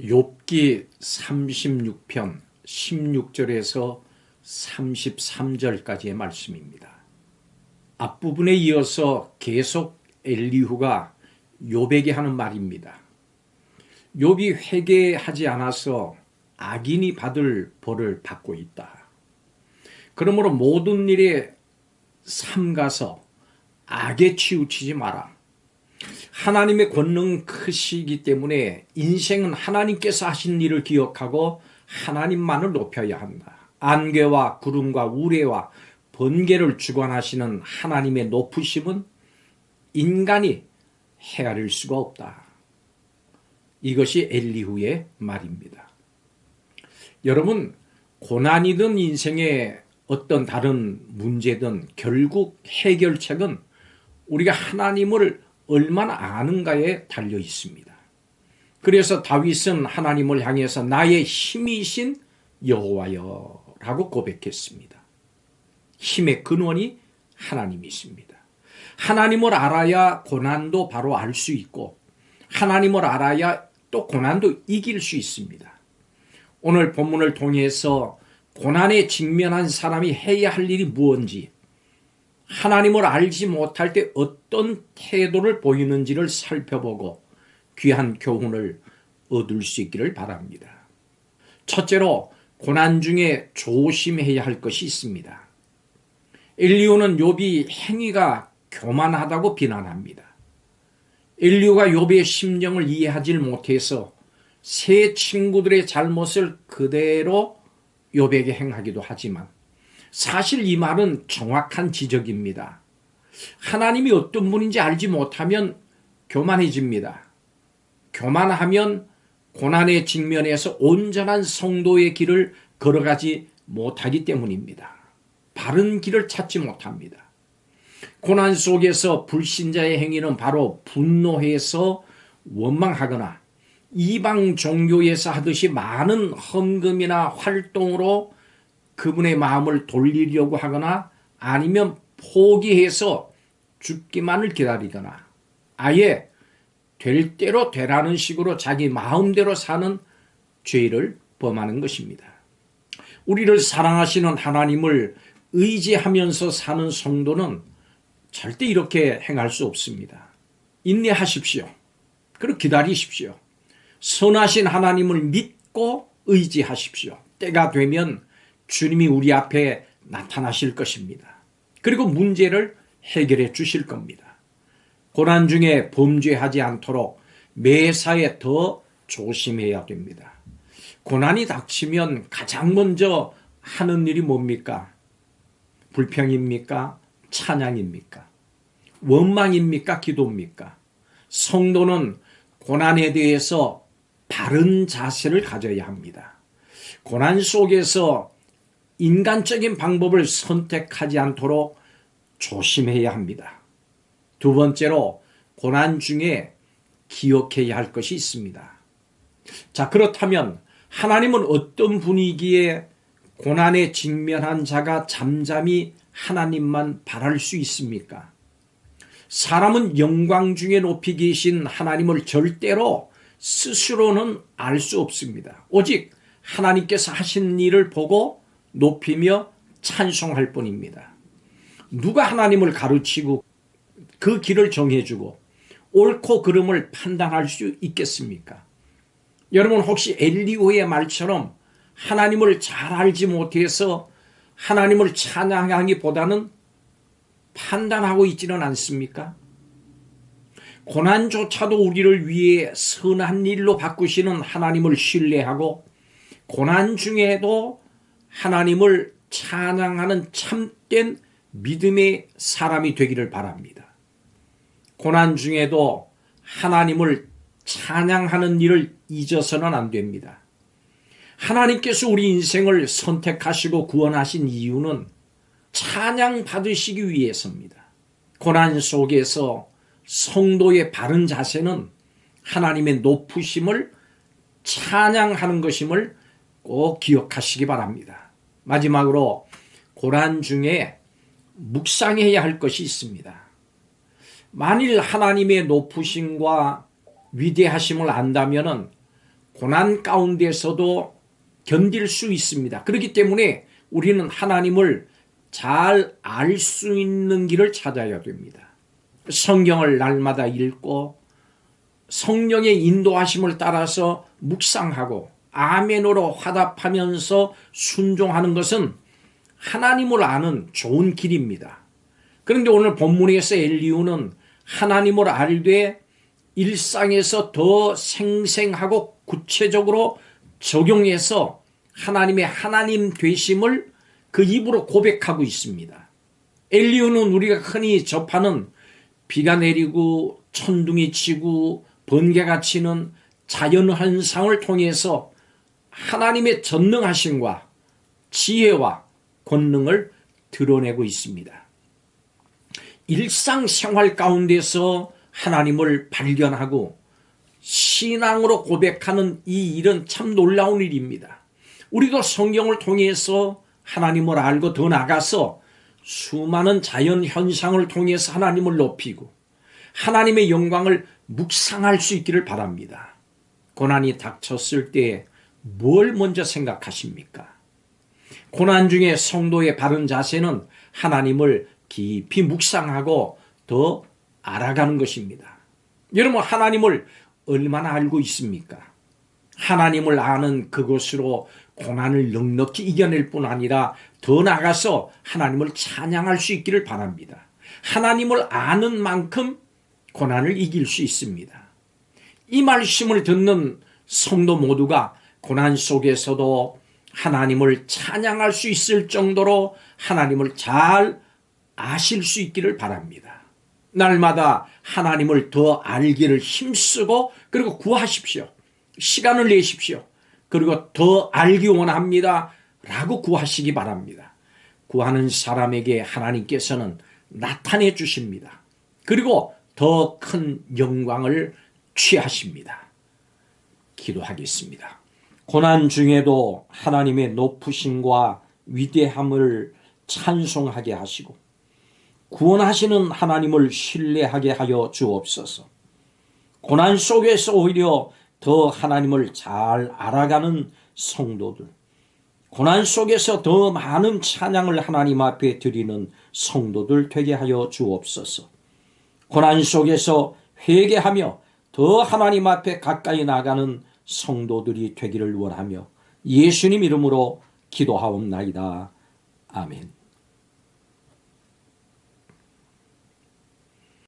욥기 36편 16절에서 33절까지의 말씀입니다. 앞부분에 이어서 계속 엘리후가 욥에게 하는 말입니다. 욥이 회개하지 않아서 악인이 받을 벌을 받고 있다. 그러므로 모든 일에 삼가서 악에 치우치지 마라. 하나님의 권능은 크시기 때문에 인생은 하나님께서 하신 일을 기억하고 하나님만을 높여야 한다. 안개와 구름과 우레와 번개를 주관하시는 하나님의 높으심은 인간이 헤아릴 수가 없다. 이것이 엘리후의 말입니다. 여러분, 고난이든 인생의 어떤 다른 문제든 결국 해결책은 우리가 하나님을 얼마나 아는가에 달려 있습니다. 그래서 다윗은 하나님을 향해서 나의 힘이신 여호와여 라고 고백했습니다. 힘의 근원이 하나님이십니다. 하나님을 알아야 고난도 바로 알 수 있고 하나님을 알아야 또 고난도 이길 수 있습니다. 오늘 본문을 통해서 고난에 직면한 사람이 해야 할 일이 무엇인지, 하나님을 알지 못할 때 어떤 태도를 보이는지를 살펴보고 귀한 교훈을 얻을 수 있기를 바랍니다. 첫째로 고난 중에 조심해야 할 것이 있습니다. 엘리후는 욥이 행위가 교만하다고 비난합니다. 엘리후가 욥의 심정을 이해하지 못해서 세 친구들의 잘못을 그대로 욥에게 행하기도 하지만 사실 이 말은 정확한 지적입니다. 하나님이 어떤 분인지 알지 못하면 교만해집니다. 교만하면 고난의 직면에서 온전한 성도의 길을 걸어가지 못하기 때문입니다. 바른 길을 찾지 못합니다. 고난 속에서 불신자의 행위는 바로 분노해서 원망하거나 이방 종교에서 하듯이 많은 헌금이나 활동으로 그분의 마음을 돌리려고 하거나 아니면 포기해서 죽기만을 기다리거나 아예 될 대로 되라는 식으로 자기 마음대로 사는 죄를 범하는 것입니다. 우리를 사랑하시는 하나님을 의지하면서 사는 성도는 절대 이렇게 행할 수 없습니다. 인내하십시오. 그리고 기다리십시오. 선하신 하나님을 믿고 의지하십시오. 때가 되면 주님이 우리 앞에 나타나실 것입니다. 그리고 문제를 해결해 주실 겁니다. 고난 중에 범죄하지 않도록 매사에 더 조심해야 됩니다. 고난이 닥치면 가장 먼저 하는 일이 뭡니까? 불평입니까? 찬양입니까? 원망입니까? 기도입니까? 성도는 고난에 대해서 바른 자세를 가져야 합니다. 고난 속에서 인간적인 방법을 선택하지 않도록 조심해야 합니다. 두 번째로 고난 중에 기억해야 할 것이 있습니다. 자, 그렇다면 하나님은 어떤 분위기에 고난에 직면한 자가 잠잠히 하나님만 바랄 수 있습니까? 사람은 영광 중에 높이 계신 하나님을 절대로 스스로는 알 수 없습니다. 오직 하나님께서 하신 일을 보고 높이며 찬송할 뿐입니다. 누가 하나님을 가르치고 그 길을 정해주고 옳고 그름을 판단할 수 있겠습니까? 여러분, 혹시 엘리후의 말처럼 하나님을 잘 알지 못해서 하나님을 찬양하기보다는 판단하고 있지는 않습니까? 고난조차도 우리를 위해 선한 일로 바꾸시는 하나님을 신뢰하고 고난 중에도 하나님을 찬양하는 참된 믿음의 사람이 되기를 바랍니다. 고난 중에도 하나님을 찬양하는 일을 잊어서는 안 됩니다. 하나님께서 우리 인생을 선택하시고 구원하신 이유는 찬양 받으시기 위해서입니다. 고난 속에서 성도의 바른 자세는 하나님의 높으심을 찬양하는 것임을 꼭 기억하시기 바랍니다. 마지막으로 고난 중에 묵상해야 할 것이 있습니다. 만일 하나님의 높으심과 위대하심을 안다면 고난 가운데서도 견딜 수 있습니다. 그렇기 때문에 우리는 하나님을 잘 알 수 있는 길을 찾아야 됩니다. 성경을 날마다 읽고 성령의 인도하심을 따라서 묵상하고 아멘으로 화답하면서 순종하는 것은 하나님을 아는 좋은 길입니다. 그런데 오늘 본문에서 엘리후는 하나님을 알되 일상에서 더 생생하고 구체적으로 적용해서 하나님의 하나님 되심을 그 입으로 고백하고 있습니다. 엘리후는 우리가 흔히 접하는 비가 내리고 천둥이 치고 번개가 치는 자연현상을 통해서 하나님의 전능하심과 지혜와 권능을 드러내고 있습니다. 일상생활 가운데서 하나님을 발견하고 신앙으로 고백하는 이 일은 참 놀라운 일입니다. 우리도 성경을 통해서 하나님을 알고 더 나아가서 수많은 자연현상을 통해서 하나님을 높이고 하나님의 영광을 묵상할 수 있기를 바랍니다. 고난이 닥쳤을 때 뭘 먼저 생각하십니까? 고난 중에 성도의 바른 자세는 하나님을 깊이 묵상하고 더 알아가는 것입니다. 여러분, 하나님을 얼마나 알고 있습니까? 하나님을 아는 그것으로 고난을 넉넉히 이겨낼 뿐 아니라 더 나아가서 하나님을 찬양할 수 있기를 바랍니다. 하나님을 아는 만큼 고난을 이길 수 있습니다. 이 말씀을 듣는 성도 모두가 고난 속에서도 하나님을 찬양할 수 있을 정도로 하나님을 잘 아실 수 있기를 바랍니다. 날마다 하나님을 더 알기를 힘쓰고 그리고 구하십시오. 시간을 내십시오. 그리고 더 알기 원합니다 라고 구하시기 바랍니다. 구하는 사람에게 하나님께서는 나타내 주십니다. 그리고 더 큰 영광을 취하십니다. 기도하겠습니다. 고난 중에도 하나님의 높으심과 위대함을 찬송하게 하시고 구원하시는 하나님을 신뢰하게 하여 주옵소서. 고난 속에서 오히려 더 하나님을 잘 알아가는 성도들, 고난 속에서 더 많은 찬양을 하나님 앞에 드리는 성도들 되게 하여 주옵소서. 고난 속에서 회개하며 더 하나님 앞에 가까이 나가는 성도들이 되기를 원하며 예수님 이름으로 기도하옵나이다. 아멘.